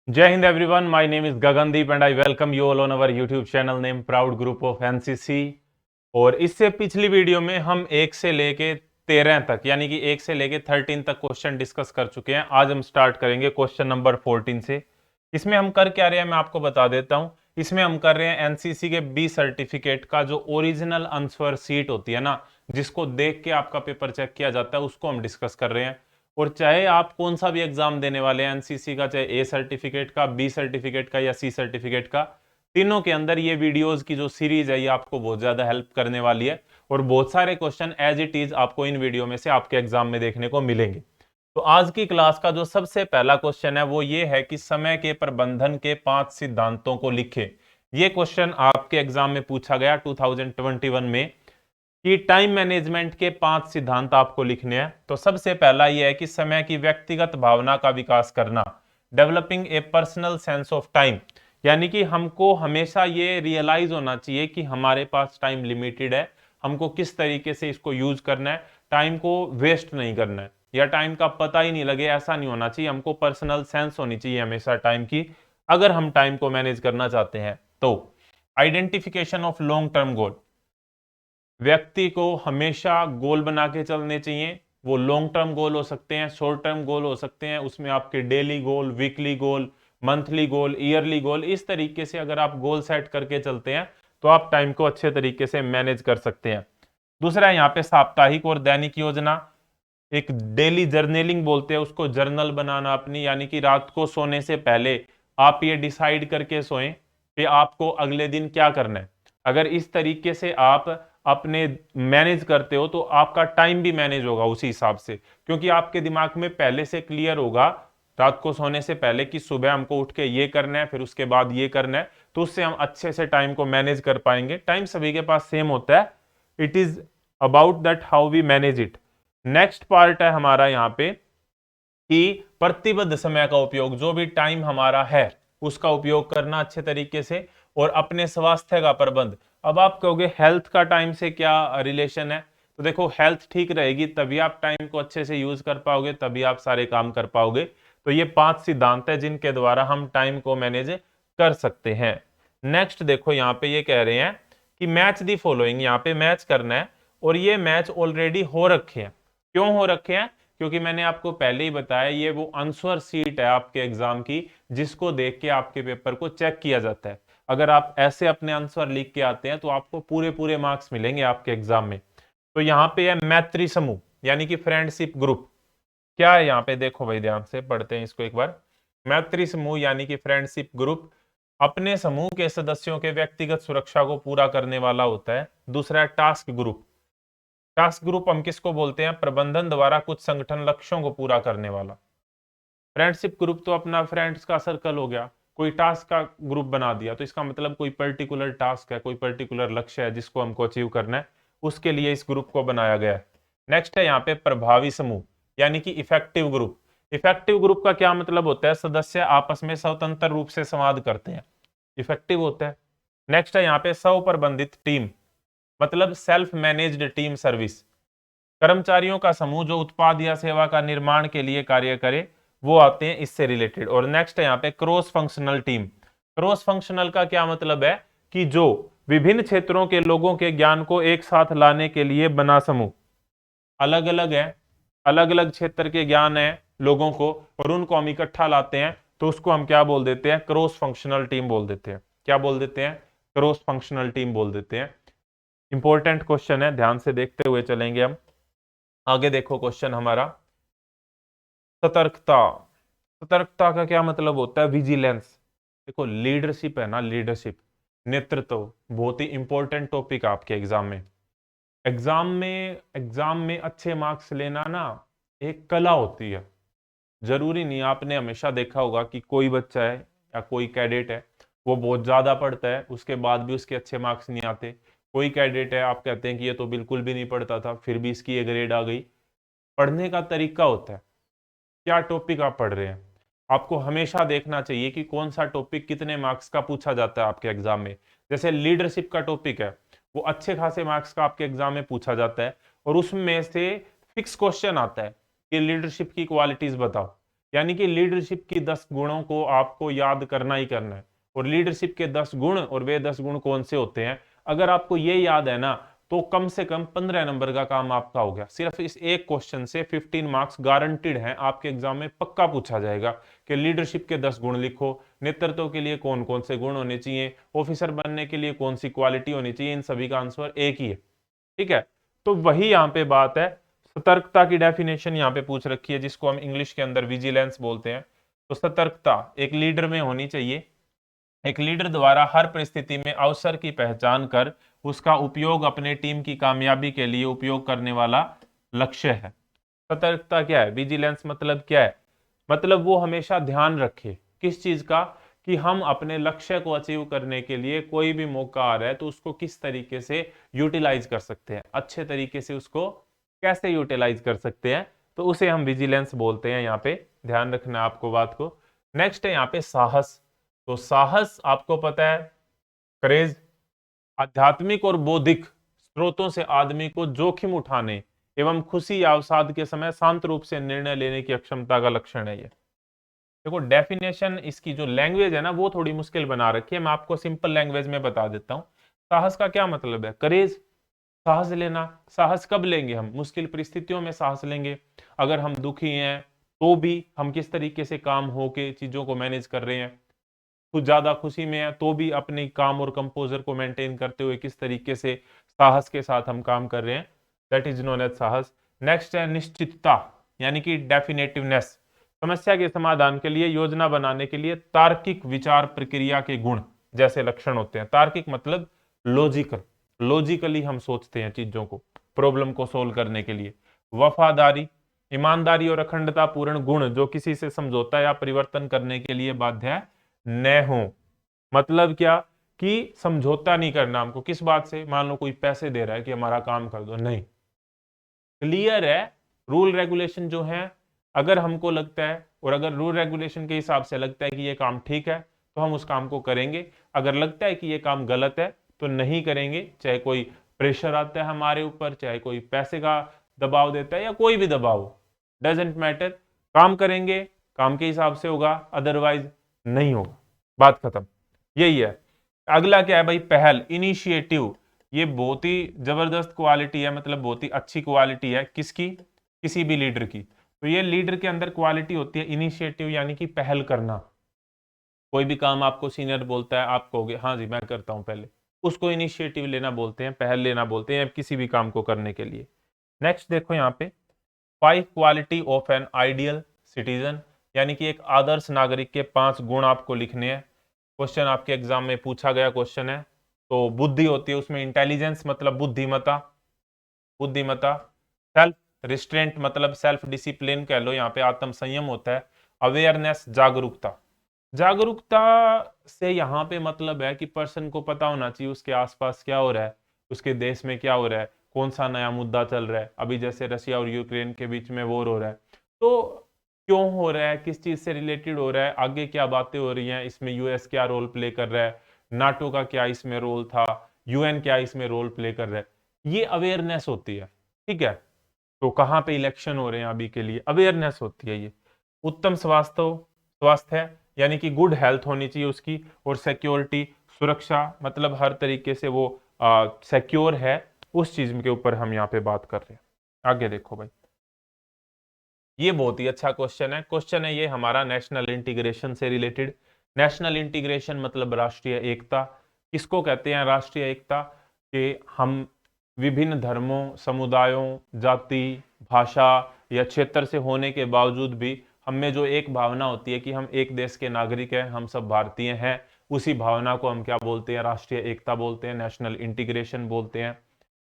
जय Hind everyone, my name is Gagandeep and I welcome you all on our YouTube channel name proud group of NCC. और इससे पिछली video में हम 1 से लेके 13 तक यानी कि 1 से लेके 13 तक क्वेश्चन डिस्कस कर चुके हैं। आज हम स्टार्ट करेंगे क्वेश्चन नंबर 14 से। इसमें हम कर क्या रहे हैं मैं आपको बता देता हूं। इसमें हम कर रहे हैं एनसीसी के बी सर्टिफिकेट का जो ओरिजिनल आंसर सीट होती है ना, जिसको देख के आपका पेपर चेक किया जाता है, उसको हम डिस्कस कर रहे हैं। और चाहे आप कौन सा भी एग्जाम देने वाले हैं एनसीसी का, चाहे ए सर्टिफिकेट का, बी सर्टिफिकेट का या सी सर्टिफिकेट का, तीनों के अंदर ये वीडियोस की जो सीरीज है ये आपको बहुत ज्यादा हेल्प करने वाली है। और बहुत सारे क्वेश्चन एज इट इज आपको इन वीडियो में से आपके एग्जाम में देखने को मिलेंगे। तो आज की क्लास का जो सबसे पहला क्वेश्चन है वो ये है कि समय के प्रबंधन के 5 सिद्धांतों को लिखें। ये क्वेश्चन आपके एग्जाम में पूछा गया 2021 में कि टाइम मैनेजमेंट के 5 सिद्धांत आपको लिखने हैं। तो सबसे पहला यह है कि समय की व्यक्तिगत भावना का विकास करना, developing a personal sense of time. यानी कि हमको हमेशा ये रियलाइज होना चाहिए कि हमारे पास टाइम लिमिटेड है, हमको किस तरीके से इसको यूज करना है, टाइम को वेस्ट नहीं करना है या टाइम का पता ही नहीं लगे, ऐसा नहीं होना चाहिए। हमको पर्सनल सेंस होनी चाहिए हमेशा टाइम की, अगर हम टाइम को मैनेज करना चाहते हैं तो। Identification of long term goal, व्यक्ति को हमेशा गोल बना के चलने चाहिए। वो लॉन्ग टर्म गोल हो सकते हैं, शॉर्ट टर्म गोल हो सकते हैं, उसमें आपके डेली गोल, वीकली गोल, मंथली गोल, ईयरली गोल, इस तरीके से अगर आप गोल सेट करके चलते हैं तो आप टाइम को अच्छे तरीके से मैनेज कर सकते हैं। दूसरा है यहाँ पे साप्ताहिक और दैनिक योजना। एक डेली जर्नलिंग बोलते हैं उसको, जर्नल बनाना अपनी, यानी कि रात को सोने से पहले आप ये डिसाइड करके सोएं कि आपको अगले दिन क्या करना है। अगर इस तरीके से आप अपने मैनेज करते हो तो आपका टाइम भी मैनेज होगा उसी हिसाब से, क्योंकि आपके दिमाग में पहले से क्लियर होगा रात को सोने से पहले कि सुबह हमको उठ के ये करना है, फिर उसके बाद ये करना है। तो उससे हम अच्छे से टाइम को मैनेज कर पाएंगे। टाइम सभी के पास सेम होता है, it is about that how we manage it. Next part है हमारा यहाँ पे कि प्रतिबद्ध समय का उपयोग, जो भी टाइम हमारा है उसका उपयोग करना अच्छे तरीके से। और अपने स्वास्थ्य का प्रबंध। अब आप कहोगे हेल्थ का टाइम से क्या रिलेशन है, तो देखो हेल्थ ठीक रहेगी तभी आप टाइम को अच्छे से यूज कर पाओगे, तभी आप सारे काम कर पाओगे। तो ये 5 सिद्धांत है जिनके द्वारा हम टाइम को मैनेज कर सकते हैं। नेक्स्ट देखो यहाँ पे ये कह रहे हैं कि मैच दी फॉलोइंग, यहाँ पे मैच करना है और ये मैच ऑलरेडी हो रखे हैं। क्यों हो रखे हैं? क्योंकि मैंने आपको पहले ही बताया ये वो आंसर सीट है आपके एग्जाम की, जिसको देख के आपके पेपर को चेक किया जाता है। अगर आप ऐसे अपने आंसर लिख के आते हैं तो आपको पूरे पूरे मार्क्स मिलेंगे आपके एग्जाम में। तो यहाँ पे है मैत्री समूह, यानी कि फ्रेंडशिप ग्रुप। क्या है यहाँ पे? देखो भाई ध्यान से पढ़ते हैं इसको एक बार। मैत्री समूह यानी कि फ्रेंडशिप ग्रुप अपने समूह के सदस्यों के व्यक्तिगत सुरक्षा को पूरा करने वाला होता है। दूसरा है टास्क ग्रुप। टास्क ग्रुप हम किसको बोलते हैं? प्रबंधन द्वारा कुछ संगठन लक्ष्यों को पूरा करने वाला। फ्रेंडशिप ग्रुप तो अपना फ्रेंड्स का सर्कल हो गया, कोई टास्क का ग्रुप बना दिया तो इसका मतलब कोई पर्टिकुलर टास्क है, कोई पर्टिकुलर लक्ष्य है जिसको हमको अचीव करना है, उसके लिए इस ग्रुप को बनाया गया है। नेक्स्ट है यहाँ पे प्रभावी समूह, यानी कि इफेक्टिव ग्रुप। इफेक्टिव ग्रुप का क्या मतलब होता है? सदस्य आपस में स्वतंत्र रूप से संवाद करते हैं, इफेक्टिव होता है। नेक्स्ट है यहाँ पे स्वप्रबंधित टीम, मतलब सेल्फ मैनेज्ड टीम सर्विस। कर्मचारियों का समूह जो उत्पाद या सेवा का निर्माण के लिए कार्य करे, वो आते हैं इससे रिलेटेड। और नेक्स्ट है यहाँ पे cross functional team. Cross functional का क्या मतलब है? कि जो विभिन्न क्षेत्रों के लोगों के ज्ञान को एक साथ लाने के लिए बना समूह। अलग अलग है, अलग अलग क्षेत्र के ज्ञान है लोगों को, और उनको हम इकट्ठा लाते हैं तो उसको हम क्या बोल देते हैं? क्रॉस फंक्शनल टीम बोल देते हैं। क्या बोल देते हैं? क्रॉस फंक्शनल टीम बोल देते हैं। इंपॉर्टेंट क्वेश्चन है, ध्यान से देखते हुए चलेंगे हम। आगे देखो क्वेश्चन हमारा, सतर्कता। सतर्कता का क्या मतलब होता है? विजिलेंस। देखो लीडरशिप है ना, लीडरशिप, नेतृत्व, बहुत ही इंपॉर्टेंट टॉपिक है आपके एग्जाम में। एग्जाम में अच्छे मार्क्स लेना ना एक कला होती है। जरूरी नहीं, आपने हमेशा देखा होगा कि कोई बच्चा है या कोई कैडेट है, वो बहुत ज्यादा पढ़ता है उसके बाद भी उसके अच्छे मार्क्स नहीं आते। कोई कैडेट है आप कहते हैं कि ये तो बिल्कुल भी नहीं पढ़ता था फिर भी इसकी ये ग्रेड आ गई। पढ़ने का तरीका होता है, क्या टॉपिक आप पढ़ रहे हैं। आपको हमेशा देखना चाहिए कि कौन सा टॉपिक कितने मार्क्स का पूछा जाता है आपके एग्जाम में। जैसे लीडरशिप का टॉपिक है, वो अच्छे खासे मार्क्स का आपके एग्जाम में पूछा जाता है, और उसमें से फिक्स क्वेश्चन आता है कि लीडरशिप की क्वालिटीज बताओ। यानी कि लीडरशिप की 10 गुणों को आपको याद करना ही करना है। और लीडरशिप के 10 गुण, और वे 10 गुण कौन से होते हैं, अगर आपको ये याद है ना, तो कम से कम 15 नंबर का काम आपका हो गया। सिर्फ इस एक क्वेश्चन से 15 मार्क्स गारंटीड हैं, आपके एग्जाम में पक्का पूछा जाएगा कि लीडरशिप के 10 गुण लिखो, नेतृत्व के लिए कौन कौन से गुण होने चाहिए, ऑफिसर बनने के लिए कौन सी क्वालिटी होनी चाहिए, इन सभी का आंसर एक ही है। ठीक है, तो वही यहाँ पे बात है। सतर्कता की डेफिनेशन यहाँ पे पूछ रखी है, जिसको हम इंग्लिश के अंदर विजिलेंस बोलते हैं। तो सतर्कता एक लीडर में होनी चाहिए। एक लीडर द्वारा हर परिस्थिति में अवसर की पहचान कर उसका उपयोग अपने टीम की कामयाबी के लिए उपयोग करने वाला लक्ष्य है। सतर्कता क्या है, विजिलेंस मतलब क्या है, मतलब वो हमेशा ध्यान रखे किस चीज का, कि हम अपने लक्ष्य को अचीव करने के लिए कोई भी मौका आ रहा है तो उसको किस तरीके से यूटिलाइज कर सकते हैं, अच्छे तरीके से उसको कैसे यूटिलाइज कर सकते हैं, तो उसे हम विजिलेंस बोलते हैं। यहाँ पे ध्यान रखना आपको बात को। नेक्स्ट है यहाँ पे साहस। तो साहस आपको पता है, करेज, आध्यात्मिक और बौद्धिक स्रोतों से आदमी को जोखिम उठाने एवं खुशी या अवसाद के समय शांत रूप से निर्णय लेने की अक्षमता का लक्षण है ये। देखो डेफिनेशन, इसकी जो लैंग्वेज है ना वो थोड़ी मुश्किल बना रखी है, मैं आपको सिंपल लैंग्वेज में बता देता हूँ। साहस का क्या मतलब है, करेज, साहस लेना। साहस कब लेंगे हम, मुश्किल परिस्थितियों में साहस लेंगे। अगर हम दुखी हैं तो भी हम किस तरीके से काम होके चीजों को मैनेज कर रहे हैं, कुछ ज्यादा खुशी में है तो भी अपने काम और कंपोजर को मेंटेन करते हुए किस तरीके से साहस के साथ हम काम कर रहे हैं, दैट इज नोन एज साहस। नेक्स्ट है निश्चितता, यानी कि डेफिनेटिवनेस, समस्या के समाधान के लिए, योजना बनाने के लिए तार्किक विचार प्रक्रिया के गुण जैसे लक्षण होते हैं। तार्किक मतलब लॉजिकल, लॉजिकली हम सोचते हैं चीजों को, प्रॉब्लम को सोल्व करने के लिए। वफादारी, ईमानदारी और अखंडता पूर्ण गुण जो किसी से समझौता या परिवर्तन करने के लिए बाध्य न हो। मतलब क्या, कि समझौता नहीं करना हमको किस बात से, मान लो कोई पैसे दे रहा है कि हमारा काम कर दो, नहीं, क्लियर है रूल रेगुलेशन जो है। अगर हमको लगता है और अगर रूल रेगुलेशन के हिसाब से लगता है कि ये काम ठीक है तो हम उस काम को करेंगे, अगर लगता है कि ये काम गलत है तो नहीं करेंगे। चाहे कोई प्रेशर आता है हमारे ऊपर, चाहे कोई पैसे का दबाव देता है या कोई भी दबाव, डजेंट मैटर, काम करेंगे, काम के हिसाब से होगा, अदरवाइज नहीं होगा, बात खत्म। यही है। अगला क्या है भाई, पहल, इनिशिएटिव। ये बहुत ही जबरदस्त क्वालिटी है, मतलब बहुत ही अच्छी क्वालिटी है किसकी, किसी भी लीडर की। तो ये लीडर के अंदर क्वालिटी होती है इनिशिएटिव, यानी कि पहल करना। कोई भी काम आपको सीनियर बोलता है, आप कहोगे हाँ जी मैं करता हूं पहले, उसको इनिशिएटिव लेना बोलते हैं, पहल लेना बोलते हैं किसी भी काम को करने के लिए। नेक्स्ट देखो यहाँ पे, 5 quality of an ideal citizen, यानी कि एक आदर्श नागरिक के 5 गुण आपको लिखने हैं। क्वेश्चन आपके एग्जाम में पूछा गया क्वेश्चन है। तो बुद्धि होती है उसमें, इंटेलिजेंस मतलब बुद्धिमता, बुद्धिमता। सेल्फ रिस्ट्रेंट मतलब सेल्फ डिसिप्लिन कह लो, यहाँ पे आत्म संयम होता है। अवेयरनेस जागरूकता, जागरूकता से यहाँ पे मतलब है कि पर्सन को पता होना चाहिए उसके आसपास क्या हो रहा है, उसके देश में क्या हो रहा है, कौन सा नया मुद्दा चल रहा है। अभी जैसे रशिया और यूक्रेन के बीच में वॉर हो रहा है, तो क्यों हो रहा है, किस चीज से रिलेटेड हो रहा है, आगे क्या बातें हो रही हैं, इसमें यूएस क्या रोल प्ले कर रहा है, नाटो का क्या इसमें रोल था, यूएन क्या इसमें रोल प्ले कर रहा है, ये अवेयरनेस होती है। ठीक है, तो कहाँ पे इलेक्शन हो रहे हैं अभी के लिए, अवेयरनेस होती है ये। उत्तम स्वास्थ्य, स्वास्थ्य है यानी कि गुड हेल्थ होनी चाहिए उसकी, और सिक्योरिटी, सुरक्षा, मतलब हर तरीके से वो सिक्योर है, उस चीज के ऊपर हम यहाँ पे बात कर रहे हैं। आगे देखो भाई, ये बहुत ही अच्छा क्वेश्चन है। क्वेश्चन है ये हमारा नेशनल इंटीग्रेशन से रिलेटेड। नेशनल इंटीग्रेशन मतलब राष्ट्रीय एकता। किसको कहते हैं राष्ट्रीय एकता, कि हम विभिन्न धर्मों, समुदायों, जाति, भाषा या क्षेत्र से होने के बावजूद भी हम में जो एक भावना होती है कि हम एक देश के नागरिक हैं, हम सब भारतीय हैं, उसी भावना को हम क्या बोलते हैं, राष्ट्रीय एकता बोलते हैं, नेशनल इंटीग्रेशन बोलते हैं।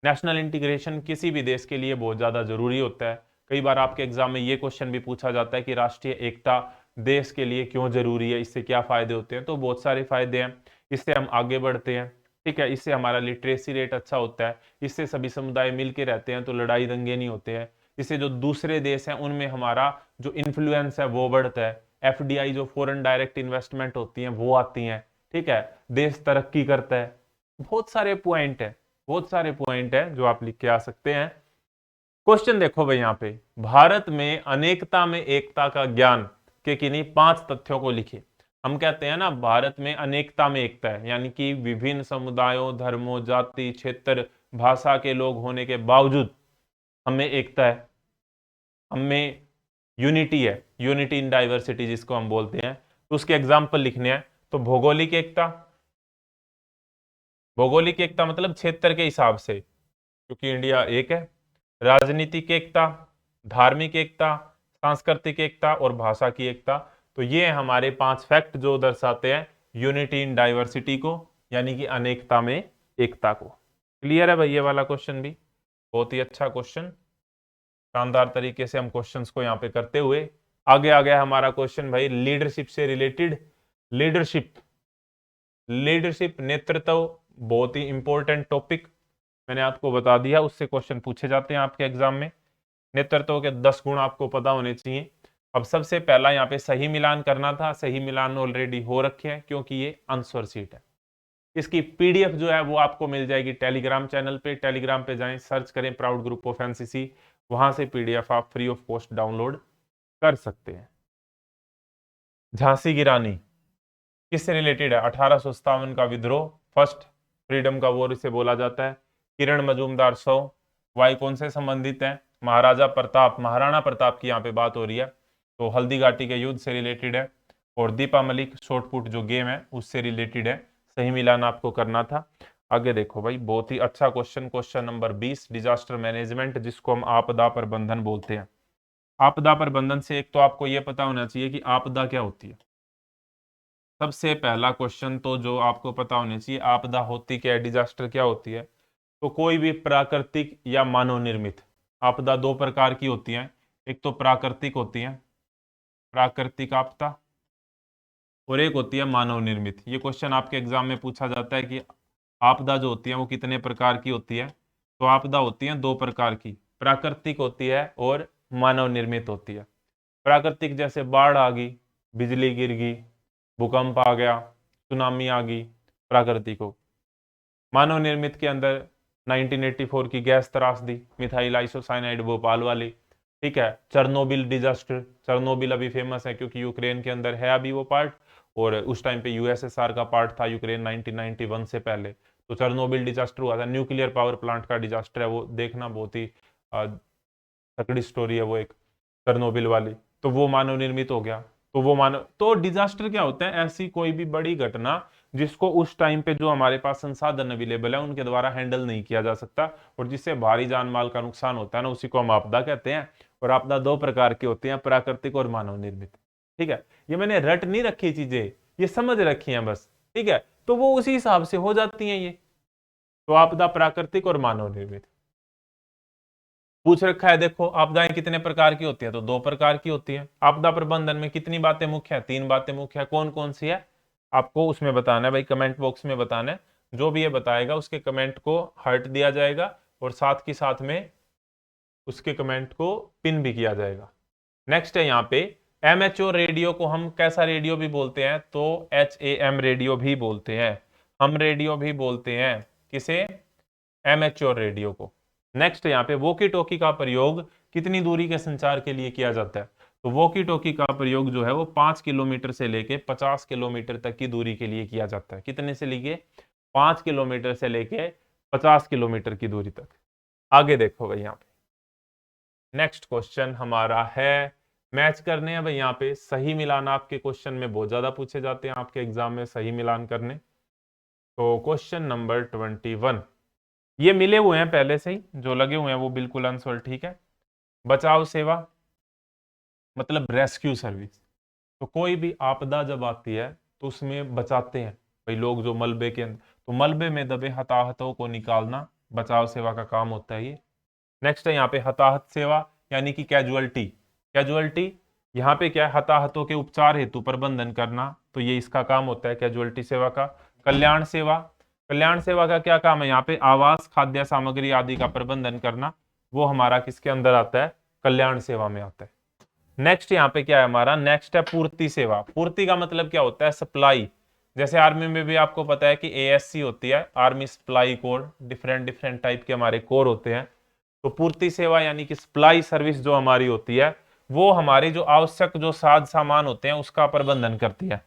नेशनल इंटीग्रेशन किसी भी देश के लिए बहुत ज्यादा जरूरी होता है। कई बार आपके एग्जाम में ये क्वेश्चन भी पूछा जाता है कि राष्ट्रीय एकता देश के लिए क्यों जरूरी है, इससे क्या फायदे होते हैं। तो बहुत सारे फायदे हैं, इससे हम आगे बढ़ते हैं। ठीक है, इससे हमारा लिटरेसी रेट अच्छा होता है, इससे सभी समुदाय मिलके रहते हैं तो लड़ाई दंगे नहीं होते हैं। इससे जो दूसरे देश हैं उनमें हमारा जो इन्फ्लुएंस है वो बढ़ता है। एफडीआई जो फॉरेन डायरेक्ट इन्वेस्टमेंट होती हैं वो आती हैं। ठीक है, देश तरक्की करता है। बहुत सारे पॉइंट है, बहुत सारे पॉइंट है जो आप लिख के आ सकते हैं। क्वेश्चन देखो भाई, यहाँ पे भारत में अनेकता में एकता का ज्ञान उसके किन्हीं 5 तथ्यों को लिखिए। हम कहते हैं ना, भारत में अनेकता में एकता है, यानी कि विभिन्न समुदायों, धर्मों, जाति, क्षेत्र, भाषा के लोग होने के बावजूद हमें एकता है, हमें यूनिटी है, यूनिटी इन डाइवर्सिटी जिसको हम बोलते हैं। तो उसके एग्जाम्पल लिखने हैं। तो भौगोलिक एकता, भौगोलिक एकता मतलब क्षेत्र के हिसाब से, क्योंकि इंडिया एक है। राजनीतिक एकता, धार्मिक एकता, सांस्कृतिक एकता और भाषा की एकता। तो ये हमारे 5 फैक्ट जो दर्शाते हैं यूनिटी इन डाइवर्सिटी को, यानी कि अनेकता में एकता को। क्लियर है भाई ये वाला क्वेश्चन भी? बहुत ही अच्छा क्वेश्चन, शानदार तरीके से हम क्वेश्चंस को यहाँ पे करते हुए आगे आ गया हमारा क्वेश्चन भाई लीडरशिप से रिलेटेड। लीडरशिप, लीडरशिप नेतृत्व बहुत ही इंपॉर्टेंट टॉपिक, मैंने आपको बता दिया, उससे क्वेश्चन पूछे जाते हैं आपके एग्जाम में। नेतृत्व के 10 गुण आपको पता होने चाहिए। अब सबसे पहला यहाँ पे सही मिलान करना था, सही मिलान ऑलरेडी हो रखे हैं क्योंकि ये आंसर शीट है। इसकी पीडीएफ जो है वो आपको मिल जाएगी टेलीग्राम चैनल पे। टेलीग्राम पे जाएं, सर्च करें प्राउड ग्रुप ऑफ एनसीसी, वहां से पीडीएफ आप फ्री ऑफ कॉस्ट डाउनलोड कर सकते हैं। झांसी की रानी किससे रिलेटेड है? 1857 का विद्रोह, फर्स्ट फ्रीडम का वॉर इसे बोला जाता है। किरण मजूमदार 100, वाई कौन से संबंधित है? महाराजा प्रताप, महाराणा प्रताप की यहाँ पे बात हो रही है, तो हल्दी घाटी के युद्ध से रिलेटेड है। और दीपा मलिक शॉर्ट पुट जो गेम है उससे रिलेटेड है। सही मिलान आपको करना था। आगे देखो भाई, बहुत ही अच्छा question, question number 20, disaster management जिसको हम आपदा प्रबंधन बोलते हैं। आपदा प्रबंधन से एक तो आपको यह पता होना चाहिए कि आपदा क्या होती है। सबसे पहला क्वेश्चन तो जो आपको पता होना चाहिए, आपदा होती क्या है, डिजास्टर क्या होती है। तो कोई भी प्राकृतिक या मानव निर्मित आपदा 2 प्रकार की होती हैं। एक तो प्राकृतिक होती है, प्राकृतिक आपदा, और एक होती है मानव निर्मित। ये क्वेश्चन आपके एग्जाम में पूछा जाता है कि आपदा जो होती है वो कितने प्रकार की होती है। तो आपदा होती है 2 प्रकार की, प्राकृतिक होती है और मानव निर्मित होती है। प्राकृतिक जैसे बाढ़ आ गई, बिजली गिर गई, भूकंप आ गया, सुनामी आ गई, प्राकृतिक हो। मानव निर्मित के अंदर 1984 की गैस त्रासदी, मिथाइल आइसोसाइनाइड भोपाल वाली, ठीक है। चरनोबिल डिजास्टर, चरनोबिल अभी फेमस है क्योंकि यूक्रेन के अंदर है अभी वो पार्ट, और उस टाइम पे यूएसएसआर का पार्ट था यूक्रेन 1991 से पहले। तो चरनोबिल डिजास्टर हुआ था, न्यूक्लियर पावर प्लांट का डिजास्टर है वो, देखना बहुत ही तकड़ी स्टोरी है वो एक, चरनोबिल वाली। तो वो मानव निर्मित हो गया। तो वो मानव, तो डिजास्टर क्या होता है? ऐसी कोई भी बड़ी घटना जिसको उस टाइम पे जो हमारे पास संसाधन अवेलेबल है उनके द्वारा हैंडल नहीं किया जा सकता, और जिससे भारी जान माल का नुकसान होता है ना, उसी को हम आपदा कहते हैं। और आपदा 2 प्रकार की होती है, प्राकृतिक और मानव निर्मित। ठीक है, ये मैंने रट नहीं रखी चीजें, ये समझ रखी हैं बस, ठीक है। तो वो उसी हिसाब से हो जाती हैं ये। तो आपदा प्राकृतिक और मानव निर्मित पूछ रखा है। देखो आपदाएं कितने प्रकार की होती है? तो 2 प्रकार की होती है। आपदा प्रबंधन में कितनी बातें मुख्य है? 3 बातें मुख्य है। कौन कौन सी है आपको उसमें बताना है भाई, कमेंट बॉक्स में बताना है। जो भी ये बताएगा उसके कमेंट को हार्ट दिया जाएगा, और साथ के साथ में उसके कमेंट को पिन भी किया जाएगा। नेक्स्ट है यहाँ पे एमएचओ रेडियो को हम कैसा रेडियो भी बोलते हैं? तो HAM रेडियो भी बोलते हैं, हम रेडियो भी बोलते हैं। किसे? एमएचओ रेडियो को। नेक्स्ट यहाँ पे वॉकी टॉकी का प्रयोग कितनी दूरी के संचार के लिए किया जाता है? तो वॉकी टॉकी का प्रयोग जो है वो 5 किलोमीटर से लेके 50 किलोमीटर तक की दूरी के लिए किया जाता है। कितने से लेके? 5 किलोमीटर से लेके 50 किलोमीटर की दूरी तक। आगे देखो भाई, यहाँ पे नेक्स्ट क्वेश्चन हमारा है, मैच करने हैं भाई। यहाँ पे सही मिलान आपके क्वेश्चन में बहुत ज्यादा पूछे जाते हैं आपके एग्जाम में, सही मिलान करने। तो क्वेश्चन नंबर 21, ये मिले हुए हैं पहले से ही, जो लगे हुए हैं वो बिल्कुल आंसर ठीक है। बचाव सेवा मतलब रेस्क्यू सर्विस। तो कोई भी आपदा जब आती है तो उसमें बचाते हैं भाई लोग जो मलबे के अंदर, तो मलबे में दबे हताहतों को निकालना बचाव सेवा का काम होता है ये। नेक्स्ट है यहाँ पे हताहत सेवा, यानी कि कैजुअलिटी। कैजुअलिटी यहाँ पे क्या है? हताहतों के उपचार हेतु प्रबंधन करना, तो ये इसका काम होता है कैजुअलिटी सेवा का। कल्याण सेवा, कल्याण सेवा का क्या काम है? यहाँ पे आवास, खाद्य सामग्री आदि का प्रबंधन करना, वो हमारा किसके अंदर आता है? कल्याण सेवा में आता है। नेक्स्ट यहाँ पे क्या है हमारा? नेक्स्ट है पूर्ति सेवा। पूर्ति का मतलब क्या होता है? सप्लाई। जैसे आर्मी में भी आपको पता है कि ASC होती है, army supply core, different different type के हमारे कोर होते हैं। तो पूर्ति सेवा यानी कि सप्लाई सर्विस जो हमारी होती है वो हमारे जो आवश्यक जो साज सामान होते हैं उसका प्रबंधन करती है।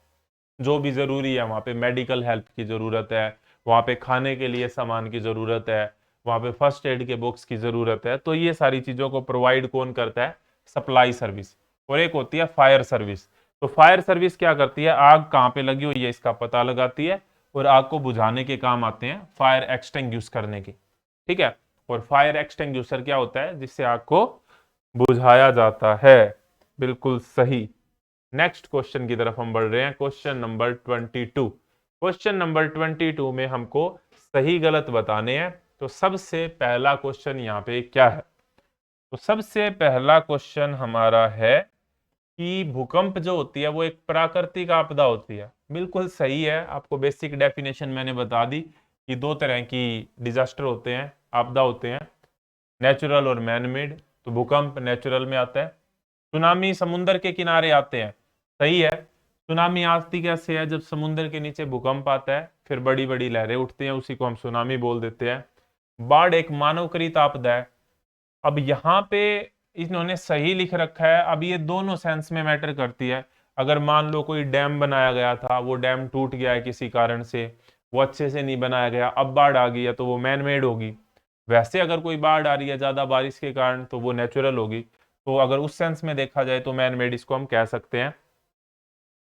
जो भी जरूरी है, वहां पे मेडिकल हेल्प की जरूरत है, वहां पे खाने के लिए सामान की जरूरत है, वहां पे फर्स्ट एड के बॉक्स की जरूरत है, तो ये सारी चीजों को प्रोवाइड कौन करता है? Supply service. और एक होती है फायर सर्विस। तो फायर सर्विस क्या करती है? आग कहाँ पे लगी हुई है इसका पता लगाती है और आग को बुझाने के काम आते हैं फायर एक्सटिंग्विश करने की। ठीक है। और फायर एक्सटिंग्विशर क्या होता है? जिससे आग को बुझाया जाता है। बिल्कुल सही। नेक्स्ट क्वेश्चन की तरफ हम बढ़ रहे हैं। Question number 22। क्वेश्चन नंबर 22 में हमको सही गलत बताने हैं। तो सबसे पहला क्वेश्चन यहाँ पे क्या है? तो सबसे पहला क्वेश्चन हमारा है कि भूकंप जो होती है वो एक प्राकृतिक आपदा होती है। बिल्कुल सही है। आपको बेसिक डेफिनेशन मैंने बता दी कि दो तरह की डिजास्टर होते हैं, आपदा होते हैं, नेचुरल और मैन मेड। तो भूकंप नेचुरल में आता है। सुनामी समुद्र के किनारे आते हैं। सही है। सुनामी आती कैसे है? जब समुद्र के नीचे भूकंप आता है, फिर बड़ी बड़ी लहरें उठती हैं, उसी को हम सुनामी बोल देते हैं। बाढ़ एक मानवकृत आपदा है। अब यहाँ पे इन्होंने सही लिख रखा है। अब ये दोनों सेंस में मैटर करती है। अगर मान लो कोई डैम बनाया गया था, वो डैम टूट गया है किसी कारण से, वो अच्छे से नहीं बनाया गया, अब बाढ़ आ गई है, तो वो मैन मेड होगी। वैसे अगर कोई बाढ़ आ रही है ज्यादा बारिश के कारण, तो वो नेचुरल होगी। तो अगर उस सेंस में देखा जाए तो मैन मेड इसको हम कह सकते हैं।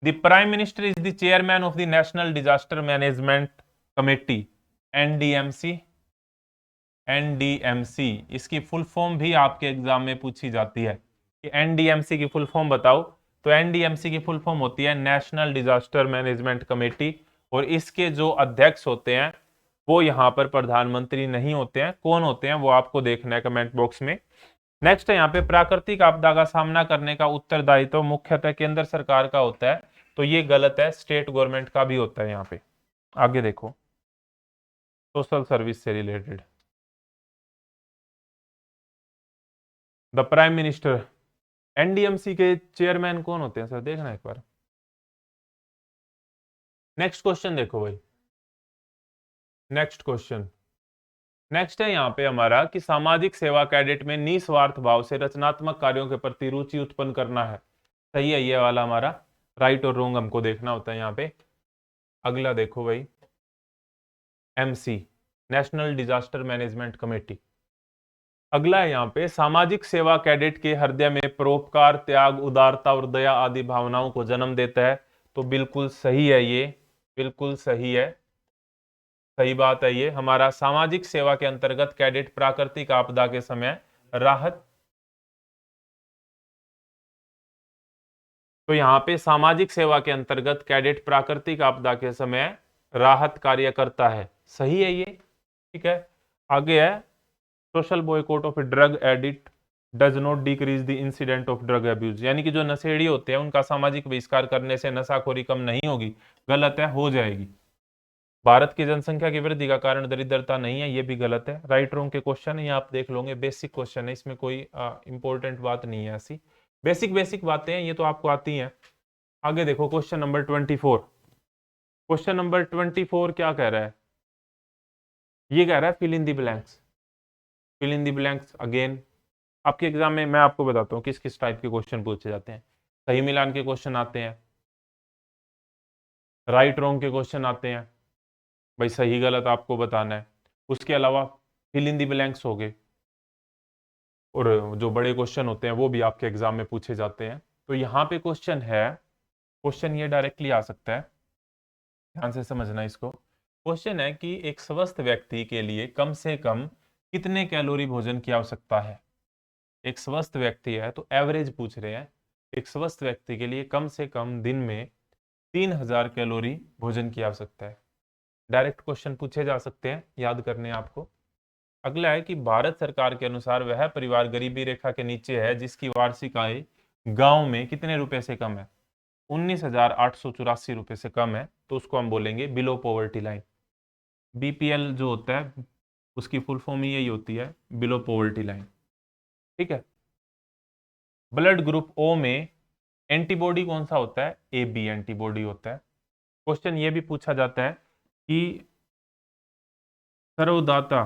The prime minister is the chairman of the national disaster management committee, NDMC. NDMC इसकी फुल फॉर्म भी आपके एग्जाम में पूछी जाती है कि एनडीएमसी की फुल फॉर्म बताओ। तो एनडीएमसी की फुल फॉर्म होती है नेशनल डिजास्टर मैनेजमेंट कमेटी। और इसके जो अध्यक्ष होते हैं वो यहाँ पर प्रधानमंत्री नहीं होते हैं। कौन होते हैं वो आपको देखना है कमेंट बॉक्स में। नेक्स्ट है यहाँ पे प्राकृतिक आपदा का सामना करने का उत्तरदायित्व तो मुख्यतः केंद्र सरकार का होता है। तो ये गलत है, स्टेट गवर्नमेंट का भी होता है यहाँ पे। आगे देखो, सोशल सर्विस से related the prime minister, NDMC के चेयरमैन कौन होते हैं सर? देखना एक बार। नेक्स्ट क्वेश्चन देखो भाई। नेक्स्ट क्वेश्चन, नेक्स्ट है यहाँ पे हमारा कि सामाजिक सेवा कैडेट में निस्वार्थ भाव से रचनात्मक कार्यों के प्रति रुचि उत्पन्न करना है। सही है ये वाला हमारा। राइट और रोंग हमको देखना होता है यहाँ पे। अगला देखो भाई, MC, national disaster management committee. अगला है यहाँ पे सामाजिक सेवा कैडेट के हृदय में परोपकार, त्याग, उदारता और दया आदि भावनाओं को जन्म देता है। तो बिल्कुल सही है ये। बिल्कुल सही है। सही बात है ये। हमारा सामाजिक सेवा के अंतर्गत कैडेट प्राकृतिक आपदा के समय राहत, तो यहाँ पे सामाजिक सेवा के अंतर्गत कैडेट प्राकृतिक आपदा के समय राहत कार्य करता है। सही है ये। ठीक है। आगे है social boycott of drug addict does not decrease the incident of drug abuse. यानी कि जो नशेड़ी होते हैं उनका सामाजिक बहिष्कार करने से नशाखोरी कम नहीं होगी। गलत है, हो जाएगी। भारत की जनसंख्या की वृद्धि का कारण दरिद्रता नहीं है, ये भी गलत है। राइट रोंग के क्वेश्चन है ये आप देख लोगे, बेसिक क्वेश्चन है, इसमें कोई इंपॉर्टेंट बात नहीं है ऐसी। बेसिक बेसिक बातें हैं ये तो आपको आती हैं। आगे देखो क्वेश्चन नंबर 24। क्वेश्चन नंबर 24 क्या कह रहा है? ये कह रहा है fill in the blanks. Fill in the blanks again आपके एग्जाम में मैं आपको बताता हूँ किस किस टाइप के क्वेश्चन पूछे जाते हैं। सही मिलान के क्वेश्चन आते हैं, राइट रोंग के क्वेश्चन आते हैं, भाई सही गलत आपको बताना है। उसके अलावा फिल इन द ब्लैंक्स हो गए, और जो बड़े क्वेश्चन होते हैं वो भी आपके एग्जाम में पूछे जाते हैं। तो यहाँ पे क्वेश्चन है, क्वेश्चन ये डायरेक्टली आ सकता है, ध्यान से समझना इसको। क्वेश्चन है कि एक स्वस्थ व्यक्ति के लिए कम से कम कितने कैलोरी भोजन की आवश्यकता है? एक स्वस्थ व्यक्ति है तो एवरेज पूछ रहे हैं। एक स्वस्थ व्यक्ति के लिए कम से कम दिन में 3000 कैलोरी भोजन की आवश्यकता है। डायरेक्ट क्वेश्चन पूछे जा सकते हैं, याद करने हैं आपको। अगला है कि भारत सरकार के अनुसार वह परिवार गरीबी रेखा के नीचे है जिसकी वार्षिक आय गांव में कितने रुपए से कम है? 19,884 रुपए से कम है, तो उसको हम बोलेंगे बिलो पॉवर्टी लाइन। बीपीएल जो होता है उसकी फुल फॉर्म यही होती है, बिलो पॉवर्टी लाइन। ठीक है। ब्लड ग्रुप ओ में एंटीबॉडी कौन सा होता है? ए बी एंटीबॉडी होता है। क्वेश्चन ये भी पूछा जाता है कि सर्वदाता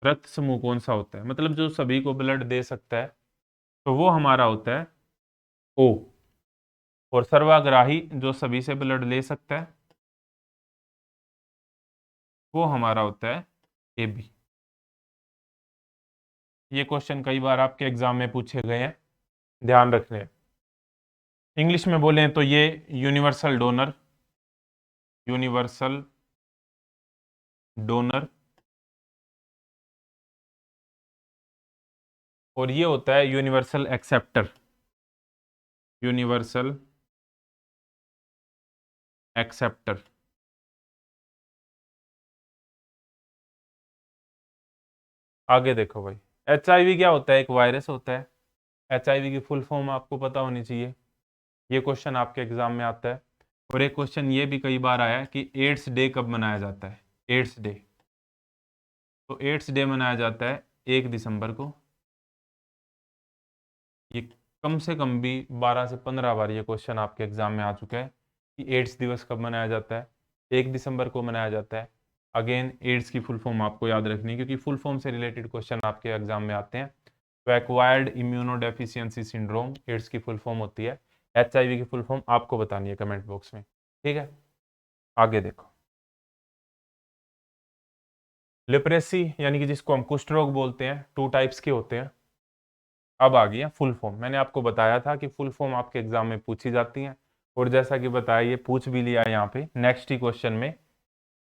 रक्त समूह कौन सा होता है, मतलब जो सभी को ब्लड दे सकता है। तो वो हमारा होता है ओ। और सर्वाग्राही जो सभी से ब्लड ले सकता है वो हमारा होता है ए बी। ये क्वेश्चन कई बार आपके एग्जाम में पूछे गए हैं, ध्यान रखने। इंग्लिश में बोलें तो ये यूनिवर्सल डोनर, यूनिवर्सल डोनर, और ये होता है यूनिवर्सल एक्सेप्टर, यूनिवर्सल एक्सेप्टर। आगे देखो भाई, एचआईवी क्या होता है? एक वायरस होता है। एचआईवी की फुल फॉर्म आपको पता होनी चाहिए, ये क्वेश्चन आपके एग्जाम में आता है। और एक क्वेश्चन ये भी कई बार आया है कि एड्स डे कब मनाया जाता है? एड्स डे, तो एड्स डे मनाया जाता है 1 दिसंबर को। ये कम से कम भी 12 से 15 बार ये क्वेश्चन आपके एग्जाम में आ चुका है कि एड्स दिवस कब मनाया जाता है? 1 दिसंबर को मनाया जाता है। अगेन एड्स की फुल फॉर्म आपको याद रखनी है, क्योंकि फुल फॉर्म से रिलेटेड क्वेश्चन आपके एग्जाम में आते हैं। तो एक्वायर्ड इम्यूनोडेफिशिएंसी सिंड्रोम एड्स की फुल फॉर्म होती है। एचआईवी की फुल फॉर्म आपको बतानी है कमेंट बॉक्स में, ठीक है। आगे देखो, लिप्रेसी यानी कि जिसको हम कुष्ठ रोग बोलते हैं, 2 टाइप्स के होते हैं। अब आ गई है फुल फॉर्म। मैंने आपको बताया था कि फुल फॉर्म आपके एग्जाम में पूछी जाती हैं, और जैसा कि बताया ये पूछ भी लिया यहाँ पे नेक्स्ट ही क्वेश्चन में।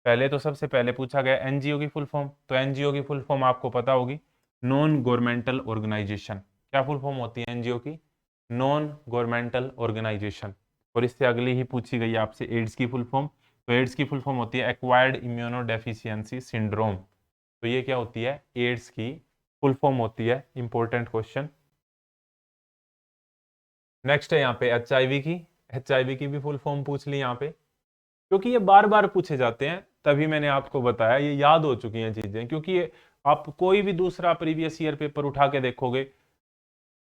पहले तो सबसे पहले पूछा गया एनजीओ की फुल फॉर्म, तो एनजीओ की फुल फॉर्म आपको पता होगी, नॉन गवर्नमेंटल ऑर्गेनाइजेशन। क्या फुल फॉर्म होती है एनजीओ की? Non governmental organisation. और इससे अगली ही पूछी गई आपसे एड्स की फुल फॉर्म, तो एड्स की फुल फॉर्म होती है एक्वायर्ड इम्यूनोडेफिशिएंसी सिंड्रोम। तो ये क्या होती है? एड्स की फुल फॉर्म होती है। Important question. नेक्स्ट है यहाँ पे एचआईवी की। एचआईवी की भी फुल फॉर्म पूछ ली यहाँ पे, क्योंकि ये बार बार पूछे जाते हैं, तभी मैंने आपको बताया, ये याद हो चुकी हैं चीजें। क्योंकि ये आप कोई भी दूसरा प्रीवियस ईयर पेपर उठा के देखोगे,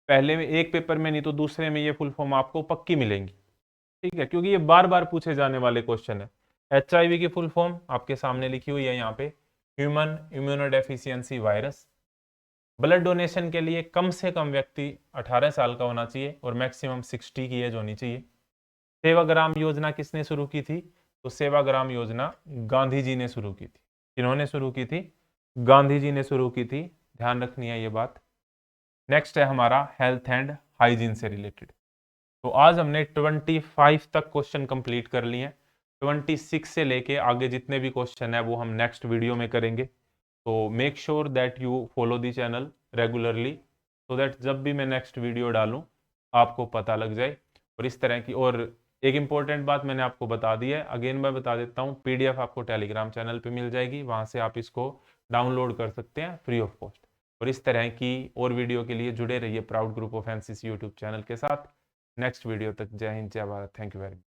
पहले में एक पेपर में नहीं तो दूसरे में ये फुल फॉर्म आपको पक्की मिलेंगी, ठीक है, क्योंकि ये बार बार पूछे जाने वाले क्वेश्चन है। एचआईवी की फुल फॉर्म आपके सामने लिखी हुई है यहाँ पे, human immunodeficiency virus. Blood donation के लिए कम से कम व्यक्ति 18 साल का होना चाहिए और मैक्सिमम 60 की एज होनी चाहिए। सेवाग्राम योजना किसने शुरू की थी? तो सेवाग्राम योजना गांधी जी ने शुरू की थी। किन्होंने शुरू की थी? गांधी जी ने शुरू की थी, ध्यान रखनी है ये बात। नेक्स्ट है हमारा हेल्थ एंड हाइजीन से रिलेटेड। तो आज हमने 25 तक क्वेश्चन कंप्लीट कर लिए हैं। 26 से लेके आगे जितने भी क्वेश्चन है वो हम नेक्स्ट वीडियो में करेंगे। तो make sure that you follow the channel regularly, so that जब भी मैं नेक्स्ट वीडियो डालूं आपको पता लग जाए। और इस तरह की और एक इंपॉर्टेंट बात मैंने आपको बता दी है, अगेन मैं बता देता हूँ, पीडीएफ आपको टेलीग्राम चैनल पे मिल जाएगी, वहाँ से आप इसको डाउनलोड कर सकते हैं फ्री ऑफ कॉस्ट। और इस तरह की और वीडियो के लिए जुड़े रहिए proud group of NCC YouTube channel के साथ। नेक्स्ट वीडियो तक जय हिंद, जय Bharat, thank you very much.